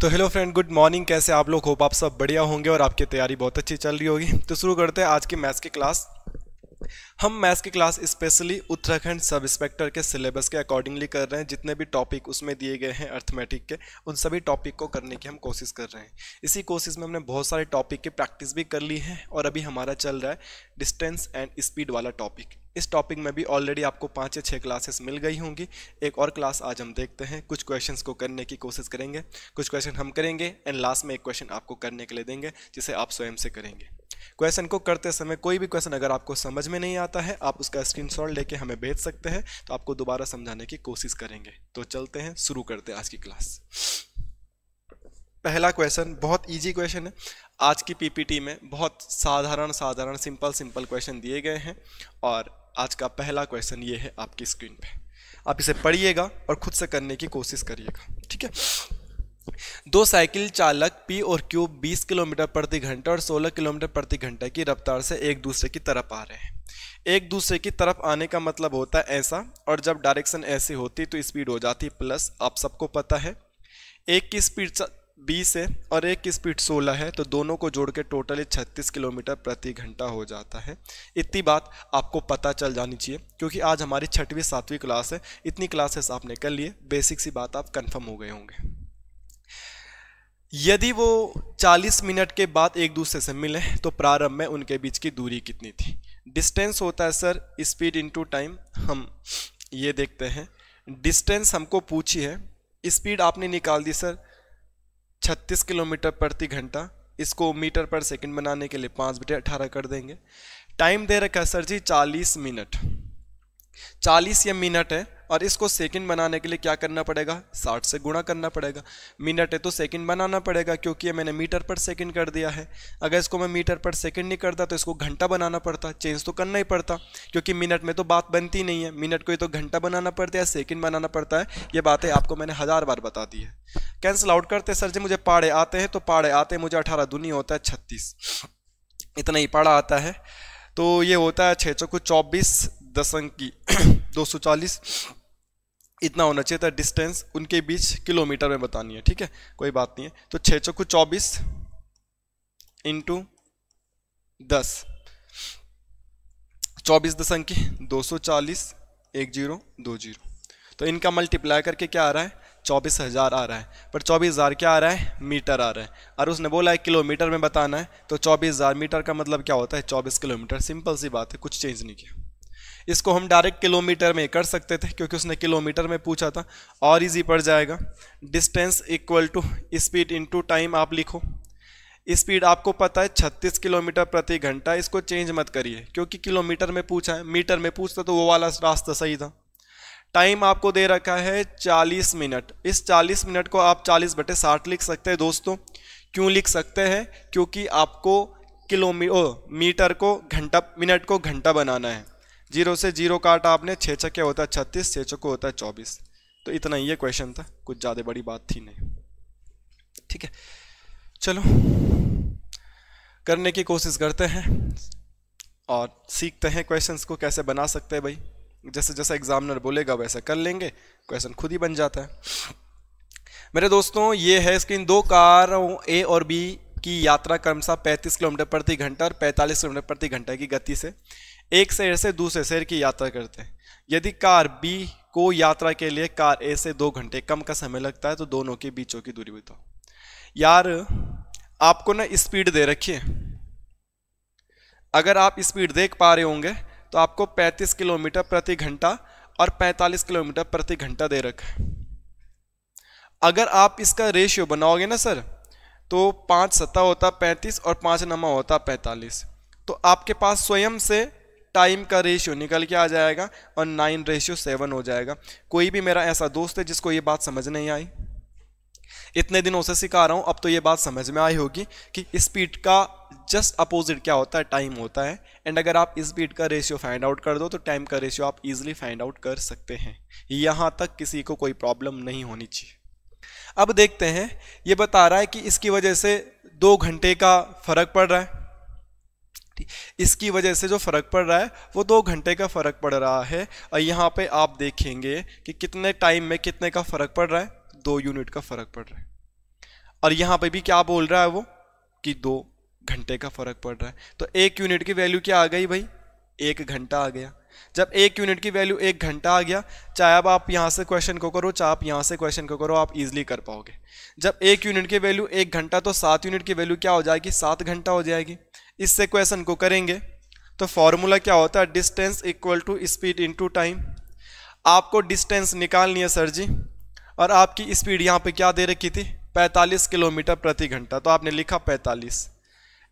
तो hello friend, good morning. कैसे आप लोग? होप आप सब बढ़िया होंगे और आपकी तैयारी बहुत अच्छी चल रही होगी। तो शुरू करते हैं आज की मैथ्स की क्लास। हम मैथ्स की class specially Uttarakhand sub inspector के सिलेबस के अकॉर्डिंगली कर रहे हैं। जितने भी टॉपिक उसमें दिए गए हैं अर्थमेटिक के, उन सभी टॉपिक को करने की हम कोशिश कर रहे हैं। इसी कोशिश में हमने बहुत सारे टॉपिक की प्रैक्टिस भी कर ली है और अभी हमारा चल रहा है डिस्टेंस एंड स्पीड वाला टॉपिक। इस टॉपिक में भी ऑलरेडी आपको 5 या 6 क्लासेस मिल गई होंगी। एक और क्लास आज हम देखते हैं। कुछ क्वेश्चंस को करने की कोशिश करेंगे, कुछ क्वेश्चन हम करेंगे एंड लास्ट में एक क्वेश्चन आपको करने के लिए देंगे जिसे आप स्वयं से करेंगे। क्वेश्चन को करते समय कोई भी क्वेश्चन अगर आपको समझ में नहीं आता है, आप उसका स्क्रीनशॉट लेके हमें भेज सकते हैं, तो आपको दोबारा समझाने की कोशिश करेंगे। तो चलते हैं, शुरू करते हैं आज की क्लास। पहला क्वेश्चन बहुत इजी क्वेश्चन है। आज की पीपीटी में बहुत साधारण सिंपल क्वेश्चन दिए गए हैं और आज का पहला क्वेश्चन ये है आपकी स्क्रीन पे। आप इसे पढ़िएगा और खुद से करने की कोशिश करिएगा, ठीक है। दो साइकिल चालक P और Q 20 किलोमीटर प्रति घंटा और 16 किलोमीटर प्रति घंटा की रफ्तार से एक दूसरे की तरफ आ रहे हैं। एक दूसरे की तरफ आने का मतलब होता है ऐसा, और जब डायरेक्शन ऐसी होती तो स्पीड हो जाती प्लस। आप सबको पता है एक की स्पीड 20 है और एक की स्पीड 16 है, तो दोनों को जोड़ के टोटली 36 किलोमीटर प्रति घंटा हो जाता है। इतनी बात आपको पता चल जानी चाहिए क्योंकि आज हमारी 6वीं 7वीं क्लास है। इतनी क्लासेस आपने कर लिए, बेसिक सी बात आप कंफर्म हो गए होंगे। यदि वो 40 मिनट के बाद एक दूसरे से मिले तो प्रारंभ में उनके बीच की दूरी कितनी थी? डिस्टेंस होता है सर स्पीड इनटू टाइम। हम ये देखते हैं, डिस्टेंस हमको पूछी है, स्पीड आपने निकाल दी सर 36 किलोमीटर प्रति घंटा। इसको मीटर पर सेकंड बनाने के लिए 5/18 कर देंगे। टाइम दे रखा है सर जी 40 मिनट, 40 ये मिनट है और इसको सेकंड बनाने के लिए क्या करना पड़ेगा? 60 से गुणा करना पड़ेगा। मिनट है तो सेकंड बनाना पड़ेगा क्योंकि ये मैंने मीटर पर सेकंड कर दिया है। अगर इसको मैं मीटर पर सेकंड नहीं करता तो इसको घंटा बनाना पड़ता, चेंज तो करना ही पड़ता क्योंकि मिनट में तो बात बनती नहीं है। मिनट को ही तो घंटा बनाना पड़ता है, सेकंड बनाना पड़ता है। ये बातें आपको मैंने 1000 बार बता दी है। कैंसिल आउट करते सर जी, मुझे पाड़े आते हैं तो पाड़े आते हैं मुझे 18 दूनी होता है 36, इतना ही पाड़ा आता है। तो ये होता है 6 चौको 24 10 अंक की 240, इतना होना चाहिए था। डिस्टेंस उनके बीच किलोमीटर में बतानी है, ठीक है, कोई बात नहीं है। तो 6 चौको 24 इंटू 10, 24 10 अंक की 240 1020। तो इनका मल्टीप्लाई करके क्या आ रहा है? 24,000 आ रहा है। पर 24,000 क्या आ रहा है? मीटर आ रहा है। और उसने बोला है किलोमीटर में बताना है, तो 24,000 मीटर का मतलब क्या होता है? 24 किलोमीटर। सिंपल सी बात है, कुछ चेंज नहीं किया। इसको हम डायरेक्ट किलोमीटर में कर सकते थे क्योंकि उसने किलोमीटर में पूछा था, और इजी पड़ जाएगा। Distance equal to speed into time आप लिखो। स्पीड आपको पता है 36 किलोमीटर प्रति घंटा, इसको चेंज मत करिए क्योंकि किलोमीटर में पूछा है। मीटर में पूछता तो वो वाला रास्ता सही था। टाइम आपको दे रखा है 40 मिनट। इस 40 मिनट को आप 40/60 लिख सकते हैं दोस्तों। क्यों लिख सकते हैं? क्योंकि आपको मीटर को घंटा, मिनट को घंटा बनाना है। 0 से 0 काटा आपने, 6 छक्के होता है 36, 6 चौको होता है 24। तो इतना ही ये क्वेश्चन था, कुछ ज़्यादा बड़ी बात थी नहीं, ठीक है। चलो करने की कोशिश करते हैं और सीखते हैं क्वेश्चंस को कैसे बना सकते हैं। भाई जैसे जैसे एग्जामिनर बोलेगा वैसे कर लेंगे, क्वेश्चन खुद ही बन जाता है। मेरे दोस्तों ये है स्क्रीन। दो कारों ए और बी की यात्रा क्रमशः 35 किलोमीटर प्रति घंटा और 45 किलोमीटर प्रति घंटा की गति से एक शहर से दूसरे शहर की यात्रा करते हैं। यदि कार बी को यात्रा के लिए कार ए से 2 घंटे कम का समय लगता है तो दोनों के बीचों की दूरी बताओ। यार आपको ना स्पीड दे रखी है, अगर आप स्पीड देख पा रहे होंगे तो आपको 35 किलोमीटर प्रति घंटा और 45 किलोमीटर प्रति घंटा दे रखा है। अगर आप इसका रेशियो बनाओगे ना सर, तो 5 7 होता 35 और 5 9 होता 45। तो आपके पास स्वयं से टाइम का रेशियो निकल के आ जाएगा और 9:7 हो जाएगा। कोई भी मेरा ऐसा दोस्त है जिसको ये बात समझ नहीं आई? इतने दिनों से सिखा रहा हूं, अब तो ये बात समझ में आई होगी कि स्पीड का जस्ट अपोजिट क्या होता है? टाइम होता है। एंड अगर आप स्पीड का रेशियो फाइंड आउट कर दो तो टाइम का रेशियो आप इजीली फाइंड आउट कर सकते हैं। यहां तक किसी को कोई प्रॉब्लम नहीं होनी चाहिए। अब देखते हैं, ये बता रहा है कि इसकी वजह से 2 घंटे का फर्क पड़ रहा है। इसकी वजह से जो फर्क पड़ रहा है वो 2 घंटे का फर्क पड़ रहा है। और यहाँ पे आप देखेंगे कि कितने टाइम में कितने का फर्क पड़ रहा है? 2 यूनिट का फर्क पड़ रहा है। और यहां पे भी क्या बोल रहा है वो कि 2 घंटे का फर्क पड़ रहा है। तो 1 यूनिट की वैल्यू क्या आ गई भाई, 1 घंटा आ गया। जब 1 यूनिट की वैल्यू 1 घंटा आ गया, चाहे अब आप यहां से क्वेश्चन को करो चाहे आप यहां से क्वेश्चन को करो, आप इजीली कर पाओगे। जब 1 यूनिट की वैल्यू 1 घंटा, तो 7 यूनिट की वैल्यू क्या हो जाएगी, 7 घंटा हो जाएगी। इससे क्वेश्चन को करेंगे तो फॉर्मूला क्या होता है, distance equal to speed into time. आपको डिस्टेंस निकालनी है सर जी, और आपकी स्पीड यहाँ पे क्या दे रखी थी, 45 किलोमीटर प्रति घंटा, तो आपने लिखा 45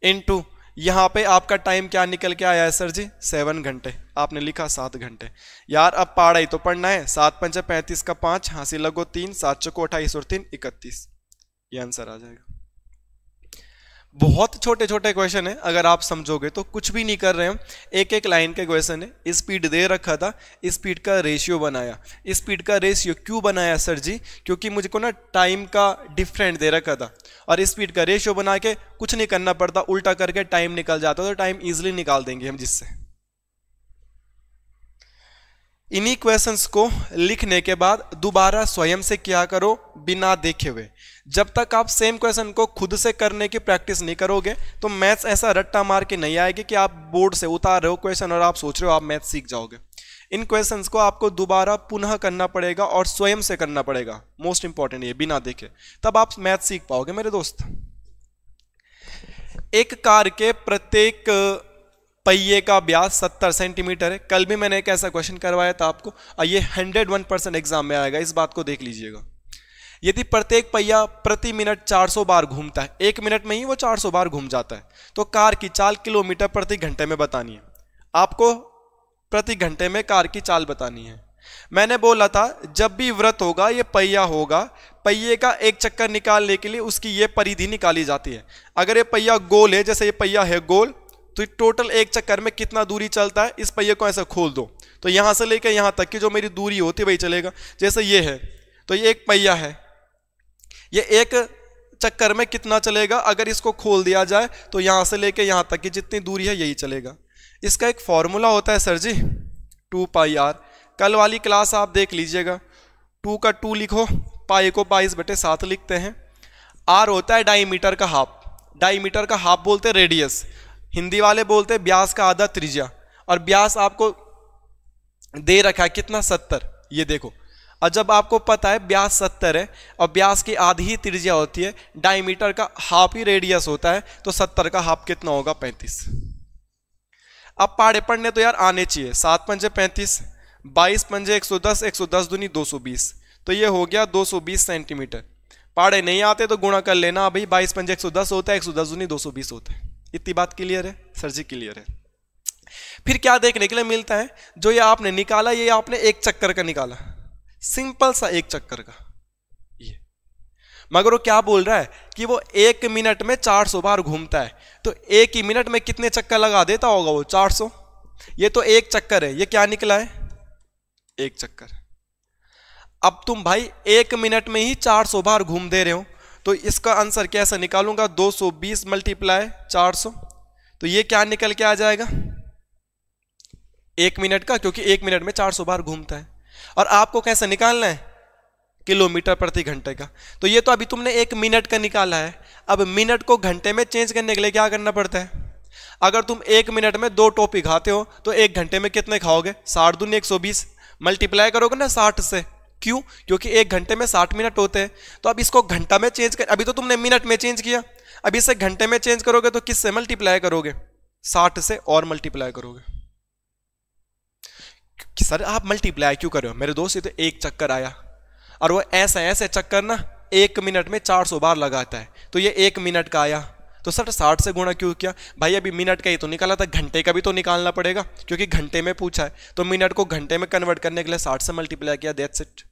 इनटू यहाँ पे आपका टाइम क्या निकल के आया है सर जी, 7 घंटे, आपने लिखा 7 घंटे। यार अब पढ़ाई तो पढ़ना है, 7 पंचे 35 का 5, हासिल लगो 3, 7 चौको 28 और 3 31, ये आंसर आ जाएगा। बहुत छोटे छोटे क्वेश्चन है, अगर आप समझोगे तो कुछ भी नहीं कर रहे हम, एक एक लाइन के क्वेश्चन है। स्पीड दे रखा था, स्पीड का रेशियो बनाया। स्पीड का रेशियो क्यों बनाया सर जी, क्योंकि मुझको ना टाइम का डिफरेंट दे रखा था, और स्पीड का रेशियो बना के कुछ नहीं करना पड़ता, उल्टा करके टाइम निकल जाता, तो टाइम इजिली निकाल देंगे हम जिससे। इन्हीं क्वेश्चंस को लिखने के बाद दोबारा स्वयं से क्या करो, बिना देखे हुए। जब तक आप सेम क्वेश्चन को खुद से करने की प्रैक्टिस नहीं करोगे तो मैथ्स ऐसा रट्टा मार के नहीं आएगी कि आप बोर्ड से उतार रहे हो क्वेश्चन और आप सोच रहे हो आप मैथ्स सीख जाओगे। इन क्वेश्चंस को आपको दोबारा पुनः करना पड़ेगा और स्वयं से करना पड़ेगा, मोस्ट इंपॉर्टेंट ये, बिना देखे, तब आप मैथ्स सीख पाओगे मेरे दोस्त। एक कार के प्रत्येक पहिए का व्यास 70 सेंटीमीटर है। कल भी मैंने एक ऐसा क्वेश्चन करवाया था आपको, और ये 101% एग्जाम में आएगा, इस बात को देख लीजिएगा। यदि प्रत्येक पहिया प्रति मिनट 400 बार घूमता है, 1 मिनट में ही वो 400 बार घूम जाता है, तो कार की चाल किलोमीटर प्रति घंटे में बतानी है। आपको प्रति घंटे में कार की चाल बतानी है। मैंने बोला था जब भी वृत्त होगा, ये पहिया होगा, पहिए का एक चक्कर निकालने के लिए उसकी ये परिधि निकाली जाती है। अगर ये पहिया गोल है, जैसे ये पहिया है गोल, तो टोटल एक चक्कर में कितना दूरी चलता है, इस पहिए को ऐसे खोल दो तो यहां से लेकर यहां तक की जो मेरी दूरी होती है वही चलेगा। जैसे ये है तो ये एक पहिया है, ये एक चक्कर में कितना चलेगा, अगर इसको खोल दिया जाए तो यहां से लेकर यहां तक की जितनी दूरी है यही चलेगा। इसका एक फॉर्मूला होता है सर जी 2πr। कल वाली क्लास आप देख लीजिएगा, 2 का 2 लिखो, पाई को 22/7 लिखते हैं। आर होता है डाईमीटर का हाफ, डाईमीटर का हाफ बोलते रेडियस, हिंदी वाले बोलते हैं व्यास का आधा त्रिज्या, और व्यास आपको दे रखा है कितना, 70, ये देखो। और जब आपको पता है व्यास 70 है और व्यास की आधी ही त्रिज्या होती है, डायमीटर का हाफ ही रेडियस होता है, तो 70 का हाफ कितना होगा, 35। अब पाड़े पढ़ने तो यार आने चाहिए, 7 पंजे 35, 22 पंजे 110, 110 दूनी 220, तो ये हो गया 220 सेंटीमीटर। पाड़े नहीं आते तो गुणा कर लेना भाई, 22 पंजे 110 होता है, 110 दूनी 220 होता है। इतनी बात क्लियर है सर जी? क्लियर है। फिर क्या देखने के लिए मिलता है, जो ये आपने निकाला, ये आपने एक चक्कर का निकाला, सिंपल सा एक चक्कर का ये, मगर वो क्या बोल रहा है कि वो 1 मिनट में 400 बार घूमता है, तो 1 ही मिनट में कितने चक्कर लगा देता होगा वो, 400। ये तो एक चक्कर है, ये क्या निकला है, एक चक्कर। अब तुम भाई 1 मिनट में ही 400 बार घूम दे रहे हो, तो इसका आंसर कैसे निकालूंगा, 220 × 400, तो ये क्या निकल के आ जाएगा, 1 मिनट का, क्योंकि 1 मिनट में 400 बार घूमता है। और आपको कैसे निकालना है, किलोमीटर प्रति घंटे का। तो ये तो अभी तुमने 1 मिनट का निकाला है, अब मिनट को घंटे में चेंज करने के लिए क्या करना पड़ता है, अगर तुम 1 मिनट में 2 टॉपी खाते हो तो 1 घंटे में कितने खाओगे, 60 दूनी 120, मल्टीप्लाई करोगे ना 60 से, क्यों, क्योंकि 1 घंटे में 60 मिनट होते हैं। तो अब इसको घंटा में चेंज कर, अभी तो तुमने मिनट में चेंज किया, अब इसे घंटे में चेंज करोगे तो किससे मल्टीप्लाई करोगे, 60 से और मल्टीप्लाई करोगे। सर आप मल्टीप्लाई क्यों कर रहे हो मेरे दोस्त, ये तो एक चक्कर आया, और वो ऐसे चक्कर ना 1 मिनट में 400 बार लगाता है, तो ये 1 मिनट का आया, तो सर 60 से गुणा क्यों किया भाई, अभी मिनट का ही तो निकाला था, घंटे का भी तो निकालना पड़ेगा, क्योंकि घंटे में पूछा है, तो मिनट को घंटे में कन्वर्ट करने के लिए 60 से मल्टीप्लाई किया, दैट्स इट।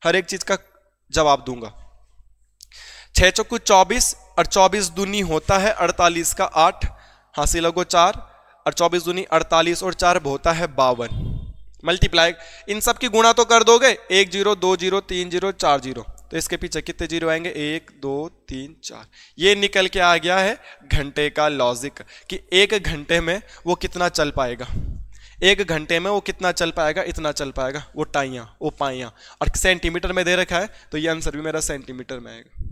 हर एक चीज का जवाब दूंगा। 6 चौको 24 और 24 दूनी होता है 48 का 8, हासिल लगो 4, और 24 दूनी 48 और 4 होता है 52। मल्टीप्लाई इन सब की गुणा तो कर दोगे, 1 0 2 0 3 0 4 0, तो इसके पीछे कितने जीरो आएंगे, 1 2 3 4। ये निकल के आ गया है घंटे का लॉजिक, कि 1 घंटे में वो कितना चल पाएगा, 1 घंटे में वो कितना चल पाएगा, इतना चल पाएगा, वो टाइयां वो पाइयां, और सेंटीमीटर में दे रखा है, तो ये आंसर भी मेरा सेंटीमीटर में आएगा।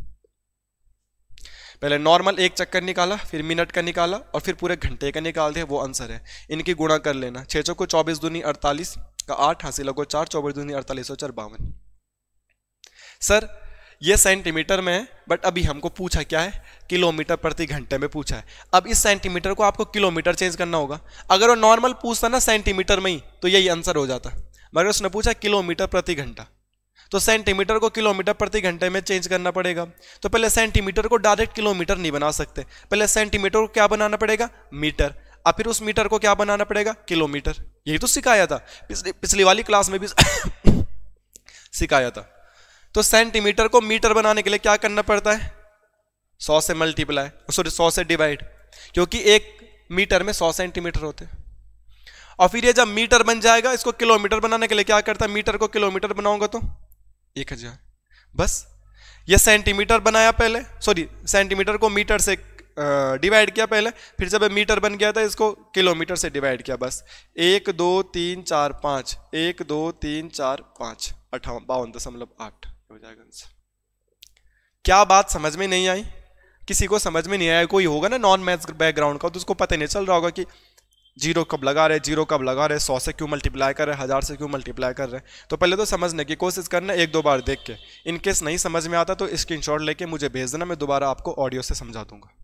पहले नॉर्मल एक चक्कर निकाला, फिर मिनट का निकाला और फिर पूरे घंटे का निकाल दिया, वो आंसर है। इनकी गुणा कर लेना, 6 चौको 24 दूनी 48 का 8 हासिल को 4 24 दूनी 48 4 52। सर ये सेंटीमीटर में है, बट अभी हमको पूछा क्या है, किलोमीटर प्रति घंटे में पूछा है। अब इस सेंटीमीटर को आपको किलोमीटर चेंज करना होगा। अगर वो नॉर्मल पूछता ना सेंटीमीटर में ही तो यही आंसर हो जाता, मगर उसने पूछा किलोमीटर प्रति घंटा, तो सेंटीमीटर को किलोमीटर प्रति घंटे में चेंज करना पड़ेगा। तो पहले सेंटीमीटर को डायरेक्ट किलोमीटर नहीं बना सकते, पहले सेंटीमीटर को क्या बनाना पड़ेगा, मीटर, और फिर उस मीटर को क्या बनाना पड़ेगा, किलोमीटर। यही तो सिखाया था पिछली वाली क्लास में भी सिखाया था। तो सेंटीमीटर को मीटर बनाने के लिए क्या करना पड़ता है, 100 से मल्टीप्लाई, सॉरी 100 से डिवाइड, क्योंकि एक मीटर में 100 सेंटीमीटर होते हैं। और फिर ये जब मीटर बन जाएगा, इसको किलोमीटर बनाने के लिए क्या करता है, मीटर को किलोमीटर बनाऊंगा तो 1000। बस ये सेंटीमीटर बनाया पहले, सॉरी सेंटीमीटर को मीटर से डिवाइड किया पहले, फिर जब मीटर बन गया था इसको किलोमीटर से डिवाइड किया। बस 1 2 3 4 5 1 2 3 4 5 52.8 हो जाएगा आंसर। क्या बात समझ में नहीं आई? किसी को समझ में नहीं आया? कोई होगा ना नॉन मैथ्स बैकग्राउंड का, तो उसको पता नहीं चल रहा होगा कि जीरो कब लगा रहे, जीरो कब लगा रहे, 100 से क्यों मल्टीप्लाई कर रहे, 1000 से क्यों मल्टीप्लाई कर रहे हैं। तो पहले तो समझने की कोशिश करना, 1-2 बार देख के। इन केस नहीं समझ में आता तो स्क्रीनशॉट लेके मुझे भेज देना, मैं दोबारा आपको ऑडियो से समझा दूंगा।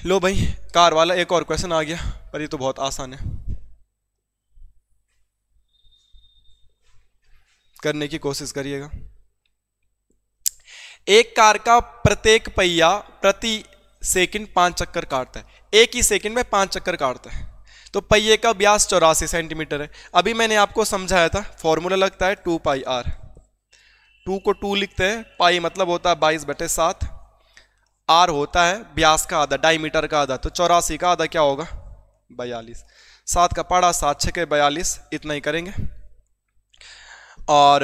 लो भाई, कार वाला एक और क्वेश्चन आ गया, पर ये तो बहुत आसान है, करने की कोशिश करिएगा। एक कार का प्रत्येक पहिया प्रति सेकंड 5 चक्कर काटता है, एक ही सेकंड में 5 चक्कर काटता है। तो पहिए का व्यास 84 सेंटीमीटर है। अभी मैंने आपको समझाया था, फॉर्मूला लगता है 2 पाई आर। 2 को 2 लिखते हैं, पाई मतलब होता है 22/7, आर होता है व्यास का आधा, डायमीटर का आधा, तो 84 का आधा क्या होगा, 42। 7 का पाड़ा 7 6 42, इतना ही करेंगे। और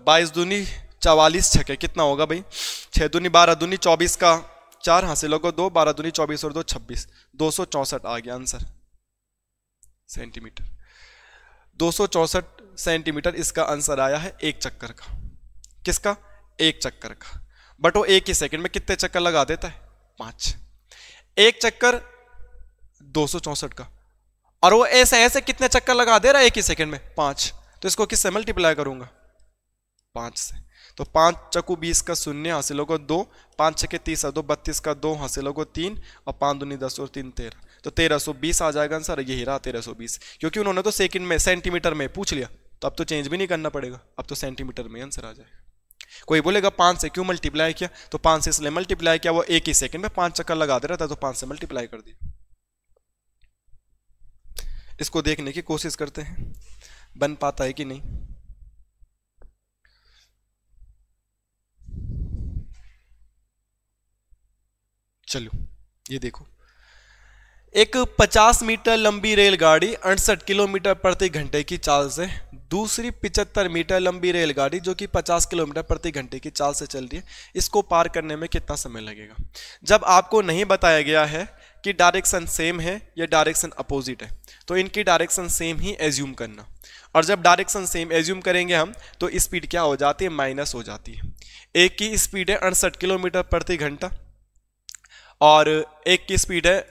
22 दूनी 44 छके कितना होगा भाई, 6 दूनी 12 दूनी 24 का 4 हासिलों को 2, 12 दूनी 24 और 2 26, 264 आ गया आंसर सेंटीमीटर। 264 सेंटीमीटर इसका आंसर आया है एक चक्कर का। किसका, एक चक्कर का। बट वो एक ही सेकंड में कितने चक्कर लगा देता है, 5। एक चक्कर 264 का, और वो ऐसे ऐसे कितने चक्कर लगा दे रहा है एक ही सेकंड में, 5। तो इसको किससे मल्टीप्लाई करूंगा, 5 से। तो 5 चक्कू 20 का 0 हासिलों को 2, 5 छके 30 2, 32 का 2 हासिलों को 3, और 5 दूनी 10 और 3 13, तो 1320 आ जाएगा आंसर। यही रहा 1320, क्योंकि उन्होंने तो सेकंड में सेंटीमीटर में पूछ लिया, तो अब तो चेंज भी नहीं करना पड़ेगा, अब तो सेंटीमीटर में आंसर आ जाएगा। कोई बोलेगा 5 से क्यों मल्टीप्लाई किया, तो 5 से इसलिए मल्टीप्लाई किया, वो एक ही सेकंड में 5 चक्कर लगा दे रहा था, तो 5 से मल्टीप्लाई कर दिया। इसको देखने की कोशिश करते हैं बन पाता है कि नहीं। चलो ये देखो, एक 50 मीटर लंबी रेलगाड़ी 68 किलोमीटर प्रति घंटे की चाल से दूसरी 75 मीटर लंबी रेलगाड़ी जो कि 50 किलोमीटर प्रति घंटे की चाल से चल रही है, इसको पार करने में कितना समय लगेगा। जब आपको नहीं बताया गया है कि डायरेक्शन सेम है या डायरेक्शन अपोजिट है, तो इनकी डायरेक्शन सेम ही एज्यूम करना। और जब डायरेक्शन सेम एज्यूम करेंगे हम, तो स्पीड क्या हो जाती है, माइनस हो जाती है। एक की स्पीड है 68 किलोमीटर प्रति घंटा और एक की स्पीड है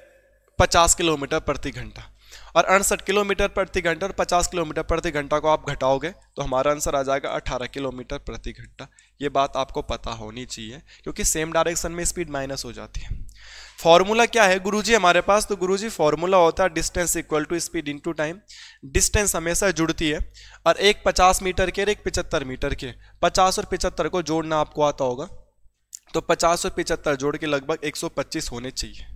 50 किलोमीटर प्रति घंटा, और 68 किलोमीटर प्रति घंटा और 50 किलोमीटर प्रति घंटा को आप घटाओगे तो हमारा आंसर आ जाएगा 18 किलोमीटर प्रति घंटा। ये बात आपको पता होनी चाहिए, क्योंकि सेम डायरेक्शन में स्पीड माइनस हो जाती है। फॉर्मूला क्या है गुरुजी हमारे पास, तो गुरुजी फॉर्मूला होता है distance equal to speed into time. Distance हमेशा जुड़ती है, और एक 50 मीटर के और एक 75 मीटर के, 50 और 75 को जोड़ना आपको आता होगा, तो 50 और 75 जोड़ के लगभग 125 होने चाहिए।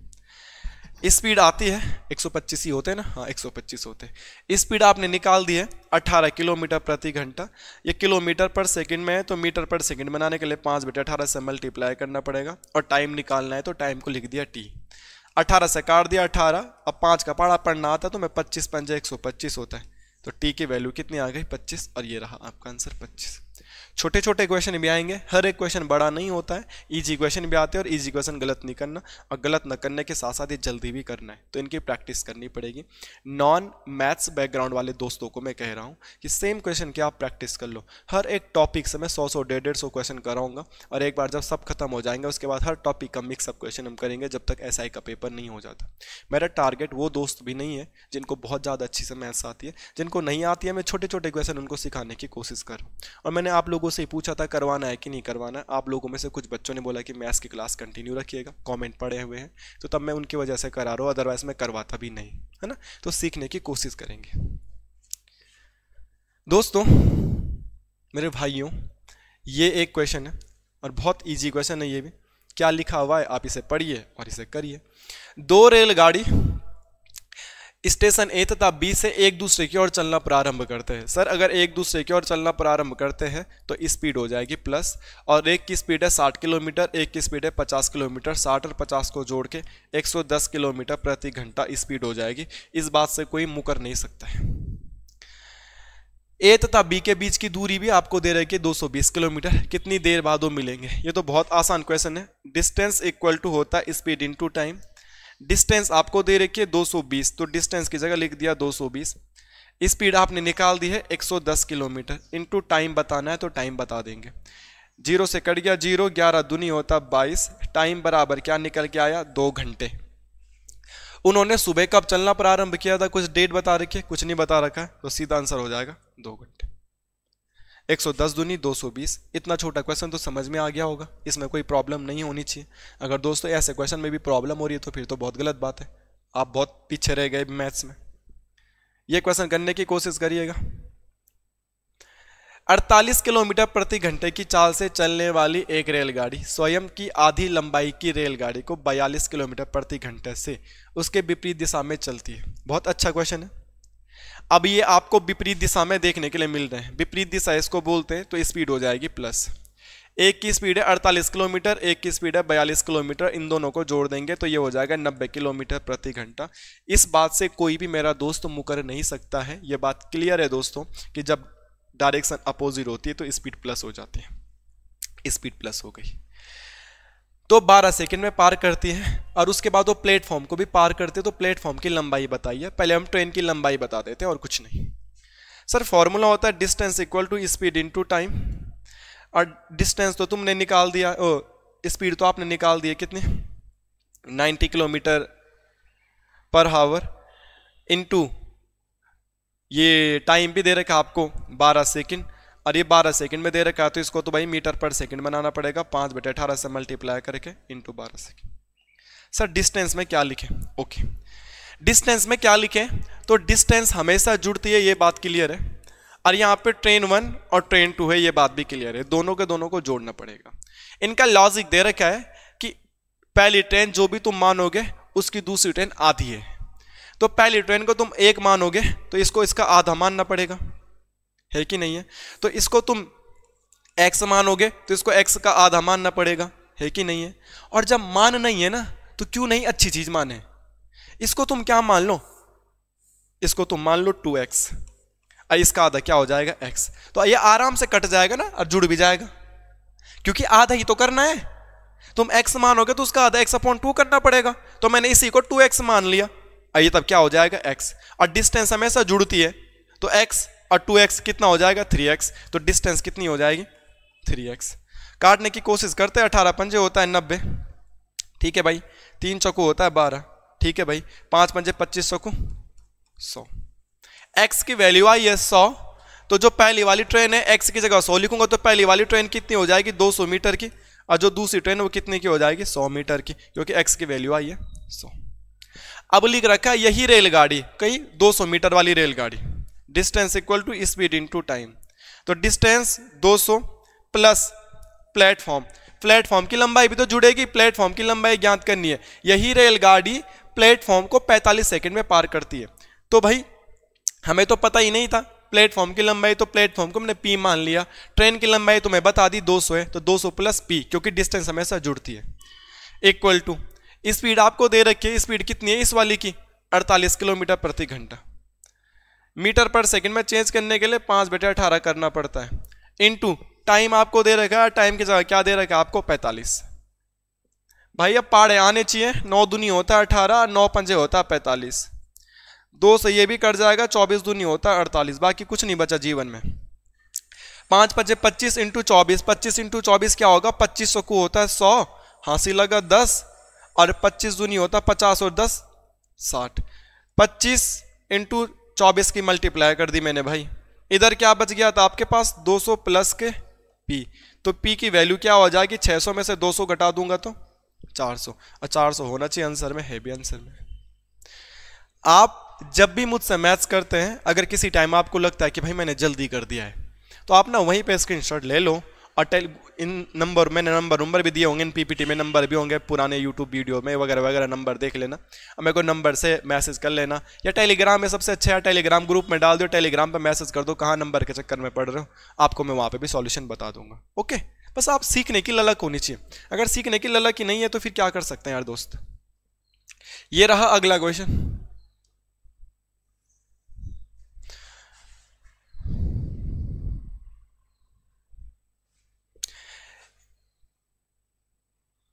स्पीड आती है 125 ही होते हैं ना, हाँ 125 होते हैं। स्पीड आपने निकाल दी है 18 किलोमीटर प्रति घंटा। ये किलोमीटर पर सेकंड में है, तो मीटर पर सेकंड बनाने के लिए 5/18 से मल्टीप्लाई करना पड़ेगा, और टाइम निकालना है तो टाइम को लिख दिया t। 18 से काट दिया 18, अब 5 का पढ़ा पढ़ना आता तो मैं 25 पंजे 125 होता है, तो t की वैल्यू कितनी आ गई 25, और ये रहा आपका आंसर 25। छोटे छोटे क्वेश्चन भी आएंगे, हर एक क्वेश्चन बड़ा नहीं होता है, इजी क्वेश्चन भी आते हैं और इजी क्वेश्चन गलत नहीं करना, और गलत न करने के साथ साथ ये जल्दी भी करना है, तो इनकी प्रैक्टिस करनी पड़ेगी। नॉन मैथ्स बैकग्राउंड वाले दोस्तों को मैं कह रहा हूँ कि सेम क्वेश्चन की आप प्रैक्टिस कर लो। हर एक टॉपिक से मैं 100 150 क्वेश्चन कराऊंगा, और एक बार जब सब खत्म हो जाएंगे उसके बाद हर टॉपिक का मिक्सअप क्वेश्चन हम करेंगे जब तक SI का पेपर नहीं हो जाता। मेरा टारगेट वो दोस्त भी नहीं है जिनको बहुत ज़्यादा अच्छी से मैथ्स आती है, जिनको नहीं आती है मैं छोटे छोटे क्वेश्चन उनको सिखाने की कोशिश करूँ। और मैंने आप लोगों से पूछा था करवाना है कि नहीं करवाना है, आप लोगों में से कुछ बच्चों ने बोला कि मैथ्स की क्लास कंटिन्यू रखिएगा, कमेंट पड़े हुए हैं, तो तब मैं उनकी वजह से करा रहा हूँ, अदरवाइज मैं करवाता भी नहीं, है ना। तो सीखने की कोशिश करेंगे। दोस्तों मेरे भाइयों, ये एक क्वेश्चन है और बहुत इजी क्वेश्चन है ये भी। क्या लिखा हुआ है आप इसे पढ़िए और इसे करिए। 2 रेलगाड़ी स्टेशन A तथा B से एक दूसरे की ओर चलना प्रारंभ करते हैं। सर अगर एक दूसरे की ओर चलना प्रारंभ करते हैं तो स्पीड हो जाएगी प्लस, और एक की स्पीड है 60 किलोमीटर, एक की स्पीड है 50 किलोमीटर, 60 और 50 को जोड़ के 110 किलोमीटर प्रति घंटा स्पीड हो जाएगी। इस बात से कोई मुकर नहीं सकता है। A तथा B के बीच की दूरी भी आपको दे रही है 220 किलोमीटर। कितनी देर बाद वो मिलेंगे? ये तो बहुत आसान क्वेश्चन है। डिस्टेंस इक्वल टू होता है स्पीड इनटू टाइम। डिस्टेंस आपको दे रखी है 220, तो डिस्टेंस की जगह लिख दिया 220। स्पीड आपने निकाल दी है 110 किलोमीटर, इनटू टाइम बताना है तो टाइम बता देंगे। 0 से कट गया 0, 11 दूनी होता 22, टाइम बराबर क्या निकल के आया 2 घंटे। उन्होंने सुबह कब चलना प्रारंभ किया था? कुछ डेट बता रखी है, कुछ नहीं बता रखा है, तो सीधा आंसर हो जाएगा 2 घंटे। 110 दूनी 220। इतना छोटा क्वेश्चन तो समझ में आ गया होगा, इसमें कोई प्रॉब्लम नहीं होनी चाहिए। अगर दोस्तों ऐसे क्वेश्चन में भी प्रॉब्लम हो रही है तो फिर तो बहुत गलत बात है, आप बहुत पीछे रह गए मैथ्स में। ये क्वेश्चन करने की कोशिश करिएगा। 48 किलोमीटर प्रति घंटे की चाल से चलने वाली एक रेलगाड़ी स्वयं की आधी लंबाई की रेलगाड़ी को 42 किलोमीटर प्रति घंटे से उसके विपरीत दिशा में चलती है। बहुत अच्छा क्वेश्चन है। अब ये आपको विपरीत दिशा में देखने के लिए मिल रहे हैं। विपरीत दिशा इसको बोलते हैं, तो स्पीड हो जाएगी प्लस। एक की स्पीड है 48 किलोमीटर, एक की स्पीड है 42 किलोमीटर, इन दोनों को जोड़ देंगे तो ये हो जाएगा 90 किलोमीटर प्रति घंटा। इस बात से कोई भी मेरा दोस्त मुकर नहीं सकता है। ये बात क्लियर है दोस्तों कि जब डायरेक्शन अपोजिट होती है तो स्पीड प्लस हो जाती है। स्पीड प्लस हो गई तो 12 सेकंड में पार करती है, और उसके बाद वो प्लेटफॉर्म को भी पार करते हैं। तो प्लेटफॉर्म की लंबाई बताइए। पहले हम ट्रेन की लंबाई बता देते हैं और कुछ नहीं। सर फॉर्मूला होता है distance equal to speed into time, और डिस्टेंस तो तुमने निकाल दिया, स्पीड तो आपने निकाल दी है कितनी 90 किलोमीटर पर आवर, इनटू ये टाइम भी दे रखा आपको 12 सेकंड, और ये 12 सेकंड में दे रखा है तो इसको तो भाई मीटर पर सेकंड बनाना पड़ेगा। 5/18 से मल्टीप्लाई करके इनटू 12 सेकंड। सर डिस्टेंस में क्या लिखें? ओके, डिस्टेंस में क्या लिखें? तो डिस्टेंस हमेशा जुड़ती है, ये बात क्लियर है। और यहाँ पे ट्रेन 1 और ट्रेन 2 है, ये बात भी क्लियर है। दोनों के दोनों को जोड़ना पड़ेगा। इनका लॉजिक दे रखा है कि पहली ट्रेन जो भी तुम मानोगे उसकी दूसरी ट्रेन आधी है, तो पहली ट्रेन को तुम 1 मानोगे तो इसको इसका आधा मानना पड़ेगा, है कि नहीं है? तो इसको तुम x मानोगे तो इसको x का आधा मानना पड़ेगा, है कि नहीं है? और जब मान नहीं है ना तो क्यों नहीं अच्छी चीज माने? इसको तुम क्या मान लो? इसको तुम मान लो 2x, और इसका आधा क्या हो जाएगा x। तो ये आराम से कट जाएगा ना और जुड़ भी जाएगा, क्योंकि आधा ही तो करना है। तुम x मानोगे तो उसका आधा x/2 करना पड़ेगा, तो मैंने इसी को 2x मान लिया। ये तब क्या हो जाएगा x, और डिस्टेंस हमेशा जुड़ती है तो x और 2x कितना हो जाएगा 3x, तो डिस्टेंस कितनी हो जाएगी 3x। काटने की कोशिश करते हैं। 18 पंजे होता है 90, ठीक है भाई। 3 चौको होता है 12, ठीक है भाई। 5 पंजे 25 चौको 100। x की वैल्यू आई है 100, तो जो पहली वाली ट्रेन है x की जगह 100 लिखूंगा तो पहली वाली ट्रेन कितनी हो जाएगी 200 मीटर की, और जो दूसरी ट्रेन है वो कितने की हो जाएगी 100 मीटर की, क्योंकि x की वैल्यू आई है 100। अब लिख रखा है यही रेलगाड़ी कहीं 200 मीटर वाली रेलगाड़ी, distance equal to speed into time. तो डिस्टेंस 200 प्लस प्लेटफॉर्म, प्लेटफॉर्म की लंबाई भी तो जुड़ेगी, प्लेटफॉर्म की लंबाई ज्ञात करनी है। यही रेलगाड़ी प्लेटफॉर्म को 45 सेकंड में पार करती है। तो भाई हमें तो पता ही नहीं था प्लेटफॉर्म की लंबाई, तो प्लेटफॉर्म को हमने p मान लिया। ट्रेन की लंबाई तुम्हें बता दी 200 है, तो 200 प्लस p, क्योंकि डिस्टेंस हमेशा जुड़ती है, इक्वल टू स्पीड आपको दे रखी है। स्पीड कितनी है इस वाली की 48 किलोमीटर प्रति घंटा। मीटर पर सेकंड में चेंज करने के लिए 5/18 करना पड़ता है, इनटू टाइम आपको दे रखा है, टाइम की जगह क्या दे रखा है आपको 45। भाई अब पाड़े आने चाहिए, 9 दूनी होता है 18, 9 पंजे होता है 45, 2 से ये भी कट जाएगा, 24 दूनी होता है 48, बाकी कुछ नहीं बचा जीवन में। 5 पंजे 25 इंटू 24, 25 इंटू 24 क्या होगा, 2500 को होता है 100, हासिल लगा 10, और 25 दूनी होता है 50 और 10 60। 25 इंटू 24 की मल्टीप्लाई कर दी मैंने भाई। इधर क्या बच गया था आपके पास, 200 प्लस के पी, तो पी की वैल्यू क्या हो जाएगी, 600 में से 200 घटा दूंगा तो 400, और 400 होना चाहिए आंसर में, है भी आंसर में। आप जब भी मुझसे मैथ्स करते हैं, अगर किसी टाइम आपको लगता है कि भाई मैंने जल्दी कर दिया है, तो आप ना वहीं पे स्क्रीनशॉट ले लो और इन नंबर, मैंने नंबर भी दिए होंगे इन पीपीटी में, नंबर भी होंगे पुराने यूट्यूब वीडियो में वगैरह वगैरह, नंबर देख लेना और मेरे को नंबर से मैसेज कर लेना, या टेलीग्राम में सबसे अच्छा है, टेलीग्राम ग्रुप में डाल दो, टेलीग्राम पे मैसेज कर दो कहाँ नंबर के चक्कर में पड़ रहे हो, आपको मैं वहाँ पे भी सॉल्यूशन बता दूंगा। ओके, बस आप सीखने की ललक होनी चाहिए, अगर सीखने की ललक ही नहीं है तो फिर क्या कर सकते हैं यार दोस्त। ये रहा अगला क्वेश्चन।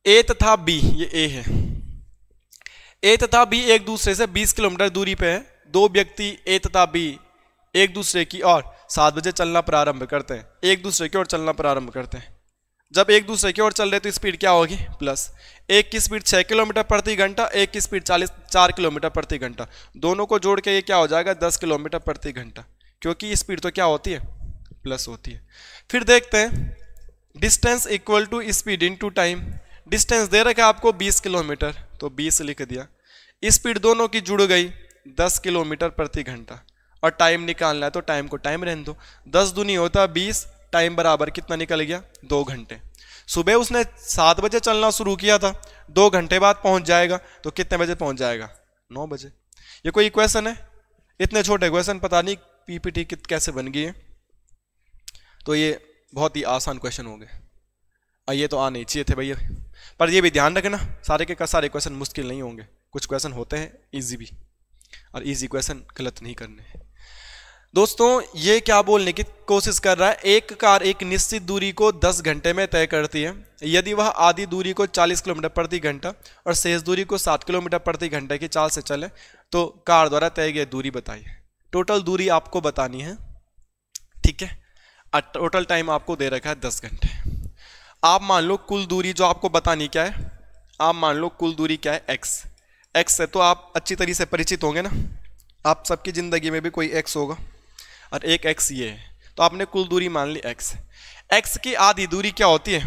ए तथा बी, ये ए है, ए तथा बी एक दूसरे से 20 किलोमीटर दूरी पे है। दो व्यक्ति ए तथा बी एक दूसरे की ओर 7 बजे चलना प्रारंभ करते हैं, एक दूसरे की ओर चलना प्रारंभ करते हैं। जब एक दूसरे की ओर चल रहे तो स्पीड क्या होगी, प्लस, एक की स्पीड 6 किलोमीटर प्रति घंटा, एक की स्पीड 4 किलोमीटर प्रति घंटा, दोनों को जोड़ के ये क्या हो जाएगा 10 किलोमीटर प्रति घंटा, क्योंकि स्पीड तो क्या होती है, प्लस होती है। फिर देखते हैं distance equal to speed into time. Distance दे रखा है आपको 20 किलोमीटर, तो 20 लिख दिया, स्पीड दोनों की जुड़ गई 10 किलोमीटर प्रति घंटा, और टाइम निकालना है तो टाइम को टाइम रहने दो, 10 दूनी होता 20, टाइम बराबर कितना निकल गया 2 घंटे। सुबह उसने 7 बजे चलना शुरू किया था, 2 घंटे बाद पहुंच जाएगा, तो कितने बजे पहुंच जाएगा 9 बजे। ये कोई क्वेश्चन है, इतने छोटे क्वेश्चन पता नहीं पीपीटी कैसे बन गई है, तो ये बहुत ही आसान क्वेश्चन हो गए, ये तो आने चाहिए थे भैया। पर ये भी ध्यान रखना सारे के सारे क्वेश्चन मुश्किल नहीं होंगे, कुछ क्वेश्चन होते हैं इजी भी, और इजी क्वेश्चन गलत नहीं करने। दोस्तों ये क्या बोलने की कोशिश कर रहा है, एक कार एक निश्चित दूरी को 10 घंटे में तय करती है, यदि वह आधी दूरी को 40 किलोमीटर प्रति घंटा और शेष दूरी को 60 किलोमीटर प्रति घंटे की चाल से चले तो कार द्वारा तय गई दूरी बताइए। टोटल दूरी आपको बतानी है, ठीक है, और टोटल टाइम आपको दे रखा है 10 घंटे। आप मान लो कुल दूरी जो आपको बतानी क्या है, आप मान लो कुल दूरी क्या है x, x से तो आप अच्छी तरीके से परिचित होंगे ना, आप सबकी ज़िंदगी में भी कोई x होगा, और एक x ये है, तो आपने कुल दूरी मान ली x। x की आधी दूरी क्या होती है,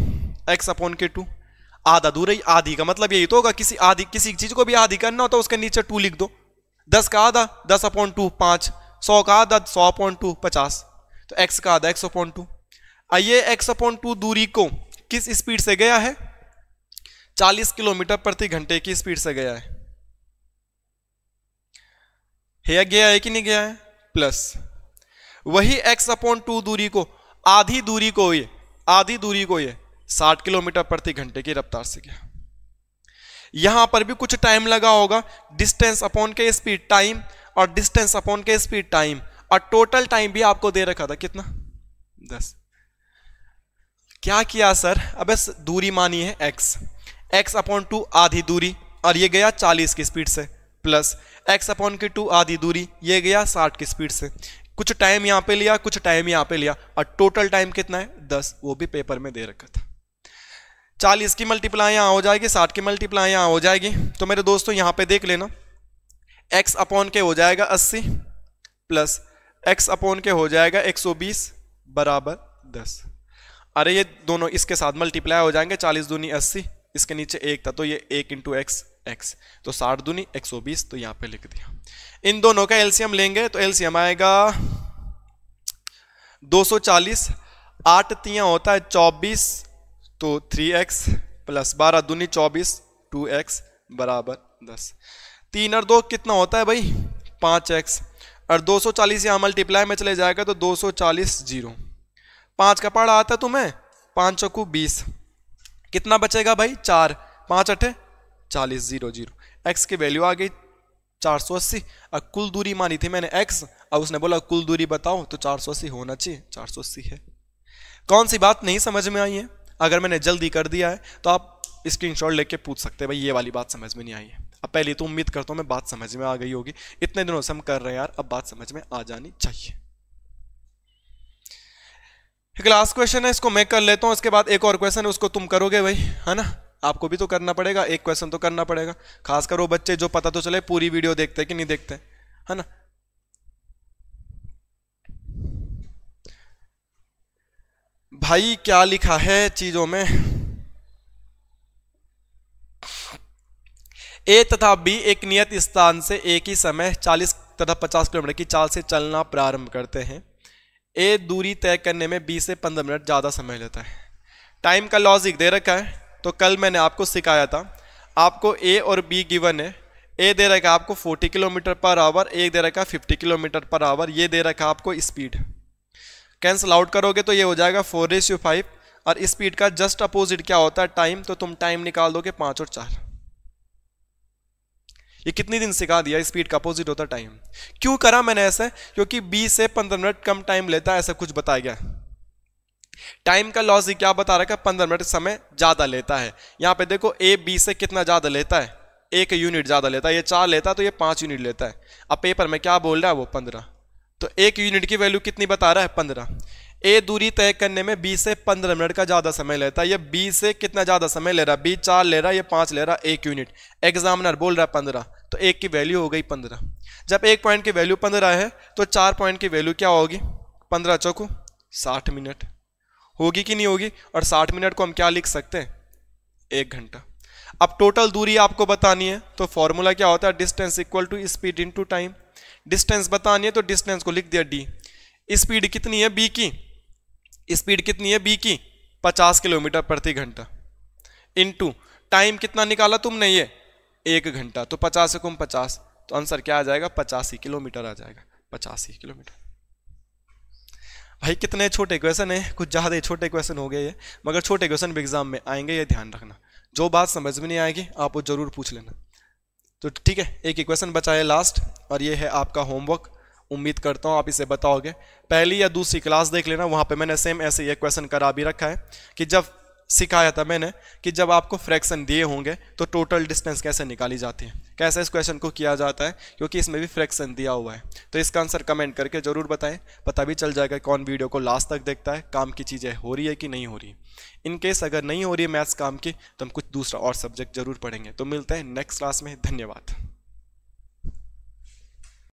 x अपॉन के 2, आधा दूरी, आधी का मतलब यही तो होगा, किसी चीज़ को भी आधी करना हो तो उसके नीचे 2 लिख दो, 10 का आधा 10 अपॉन 2 5, 100 का आधा 100 अपॉन 2 50, तो x का आधा x अपॉन 2। आइए x अपॉन 2 दूरी को किस स्पीड से गया है, 40 किलोमीटर प्रति घंटे की स्पीड से गया है गया है कि नहीं गया है, प्लस वही x अपॉन 2 दूरी को, आधी दूरी को ये 60 किलोमीटर प्रति घंटे की रफ्तार से गया। यहां पर भी कुछ टाइम लगा होगा, डिस्टेंस अपॉन के स्पीड टाइम, और डिस्टेंस अपॉन के स्पीड टाइम, और टोटल टाइम भी आपको दे रखा था कितना 10। क्या किया सर, अब दूरी मानी है x अपॉन 2 आधी दूरी, और ये गया 40 की स्पीड से, प्लस x अपॉन के 2 आधी दूरी, ये गया 60 की स्पीड से, कुछ टाइम यहाँ पे लिया कुछ टाइम यहाँ पे लिया, और टोटल टाइम कितना है 10, वो भी पेपर में दे रखा था। 40 की मल्टीप्लाई यहाँ हो जाएगी, 60 की मल्टीप्लाई यहाँ हो जाएगी, तो मेरे दोस्तों यहाँ पे देख लेना, x अपॉन के हो जाएगा 80 प्लस x अपॉन के हो जाएगा 120 बराबर 10। अरे ये दोनों इसके साथ मल्टीप्लाई हो जाएंगे, 40 दूनी 80, इसके नीचे 1 था तो ये 1 इंटू x, तो 60 दूनी 120, तो यहाँ पे लिख दिया। इन दोनों का एलसीएम लेंगे तो एलसीएम आएगा 240, 8 तियां होता है 24, तो 3x प्लस 12 दूनी 24, 2x बराबर 10। 3 और 2 कितना होता है भाई 5x, और 240 यहाँ मल्टीप्लाई में चले जाएगा तो 240 0, 5 का पढ़ा आता है तुम्हें, 5 चौकू 20, कितना बचेगा भाई 4, 5 अठे 40, 0 0, x की वैल्यू आ गई 480। और कुल दूरी मानी थी मैंने x, अब उसने बोला कुल दूरी बताओ, तो 480 होना चाहिए, 480 है। कौन सी बात नहीं समझ में आई है? अगर मैंने जल्दी कर दिया है तो आप स्क्रीनशॉट लेके पूछ सकते हैं भाई ये वाली बात समझ में नहीं आई है। अब पहले तो उम्मीद करता हूं मैं बात समझ में आ गई होगी, इतने दिनों से हम कर रहे हैं यार, अब बात समझ में आ जानी चाहिए। एक लास्ट क्वेश्चन है, इसको मैं कर लेता हूं, इसके बाद एक और क्वेश्चन है उसको तुम करोगे भाई, है ना? आपको भी तो करना पड़ेगा, एक क्वेश्चन तो करना पड़ेगा, खासकर वो बच्चे जो पता तो चले पूरी वीडियो देखते हैं कि नहीं देखते, है ना? भाई क्या लिखा है चीजों में? ए तथा बी एक नियत स्थान से एक ही समय 40 तथा 50 किलोमीटर की चाल से चलना प्रारंभ करते हैं। ए दूरी तय करने में 20 से 15 मिनट ज़्यादा समय लेता है। टाइम का लॉजिक दे रखा है, तो कल मैंने आपको सिखाया था। आपको ए और बी गिवन है। ए दे रखा है आपको 40 किलोमीटर पर आवर, ए दे रखा है 50 किलोमीटर पर आवर, ये दे रखा है आपको स्पीड। कैंसल आउट करोगे तो ये हो जाएगा 4:5, और स्पीड का जस्ट अपोजिट क्या होता है? टाइम। तो तुम टाइम निकाल दोगे 5 और 4। ये कितनी दिन सिखा दिया, स्पीड का अपोजिट होता टाइम। क्यों करा मैंने ऐसा? क्योंकि 20 से 15 मिनट कम टाइम लेता है, ऐसा कुछ बताया गया। टाइम का लॉजिक क्या बता रहा है? 15 मिनट समय ज्यादा लेता है। यहां पे देखो ए बी से कितना ज्यादा लेता है? 1 यूनिट ज्यादा लेता है। ये 4 लेता है तो ये 5 यूनिट लेता है। अब पेपर में क्या बोल रहा है? वो 15। तो 1 यूनिट की वैल्यू कितनी बता रहा है? 15। ए दूरी तय करने में 20 से 15 मिनट का ज्यादा समय लेता है। ये 20 से कितना ज्यादा समय ले रहा है? 20 4 ले रहा है, ये 5 ले रहा है, 1 यूनिट। एग्जामिनर बोल रहा है 15, तो 1 की वैल्यू हो गई 15। जब 1 पॉइंट की वैल्यू 15 है तो 4 पॉइंट की वैल्यू क्या होगी? 15 चौको 60 मिनट होगी कि नहीं होगी? और 60 मिनट को हम क्या लिख सकते हैं? 1 घंटा। अब टोटल दूरी आपको बतानी है तो फॉर्मूला क्या होता है? Distance equal to speed into time. Distance बतानी है तो डिस्टेंस को लिख दिया डी। स्पीड कितनी है बी की? स्पीड कितनी है बी की? 50 किलोमीटर प्रति घंटा। इनटू टाइम कितना निकाला तुमने? ये 1 घंटा। तो 50 से कम 50, तो आंसर क्या आ जाएगा? 85 किलोमीटर आ जाएगा। 85 किलोमीटर। भाई कितने छोटे क्वेश्चन है, कुछ ज्यादा ही छोटे क्वेश्चन हो गए ये, मगर छोटे क्वेश्चन भी एग्जाम में आएंगे, ये ध्यान रखना। जो बात समझ में नहीं आएगी आप वो जरूर पूछ लेना। तो ठीक है, एक ही क्वेश्चन बचा है लास्ट, और ये है आपका होमवर्क। उम्मीद करता हूँ आप इसे बताओगे। पहली या दूसरी क्लास देख लेना, वहां पे मैंने सेम ऐसे ये क्वेश्चन करा भी रखा है कि जब सिखाया था मैंने कि जब आपको फ्रैक्शन दिए होंगे तो टोटल डिस्टेंस कैसे निकाली जाती है, कैसे इस क्वेश्चन को किया जाता है, क्योंकि इसमें भी फ्रैक्शन दिया हुआ है। तो इसका आंसर कमेंट करके जरूर बताएं, पता भी चल जाएगा कौन वीडियो को लास्ट तक देखता है, काम की चीज़ें हो रही है कि नहीं हो रही। इन केस अगर नहीं हो रही है मैथ्स काम की, तो हम कुछ दूसरा और सब्जेक्ट जरूर पढ़ेंगे। तो मिलते हैं नेक्स्ट क्लास में। धन्यवाद।